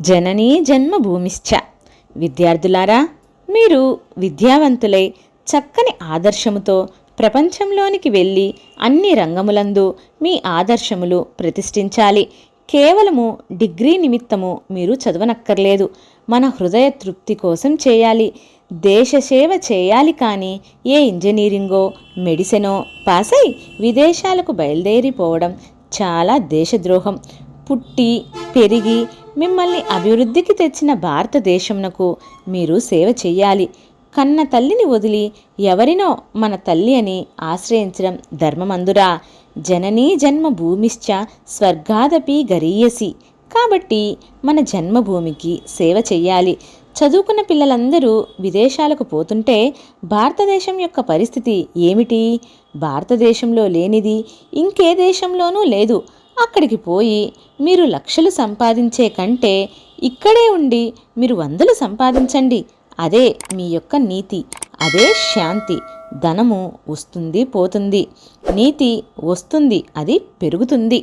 జననీ జన్మభూమిశ్చ. విద్యార్థులారా, మీరు విద్యావంతులై చక్కని ఆదర్శముతో ప్రపంచంలోనికి వెళ్ళి అన్ని రంగములందు మీ ఆదర్శములు ప్రతిష్ఠించాలి. కేవలము డిగ్రీ నిమిత్తము మీరు చదవనక్కర్లేదు. మన హృదయ తృప్తి కోసం చేయాలి. దేశ సేవ చేయాలి. కానీ ఏ ఇంజనీరింగో మెడిసినో పాసై విదేశాలకు బయలుదేరిపోవడం చాలా దేశద్రోహం. పుట్టి పెరిగి మిమ్మల్ని అభివృద్ధికి తెచ్చిన భారతదేశమునకు మీరు సేవ చెయ్యాలి. కన్న తల్లిని వదిలి ఎవరినో మన తల్లి అని ఆశ్రయించడం ధర్మమందురా. జననీ జన్మభూమిశ్చ స్వర్గాదపి గరీయసి. కాబట్టి మన జన్మభూమికి సేవ చెయ్యాలి. చదువుకున్న పిల్లలందరూ విదేశాలకు పోతుంటే భారతదేశం యొక్క పరిస్థితి ఏమిటి? భారతదేశంలో లేనిది ఇంకే దేశంలోనూ లేదు. అక్కడికి పోయి మీరు లక్షలు సంపాదించే కంటే ఇక్కడే ఉండి మీరు వందలు సంపాదించండి. అదే మీ యొక్క నీతి, అదే శాంతి. ధనము వస్తుంది పోతుంది, నీతి వస్తుంది, అది పెరుగుతుంది.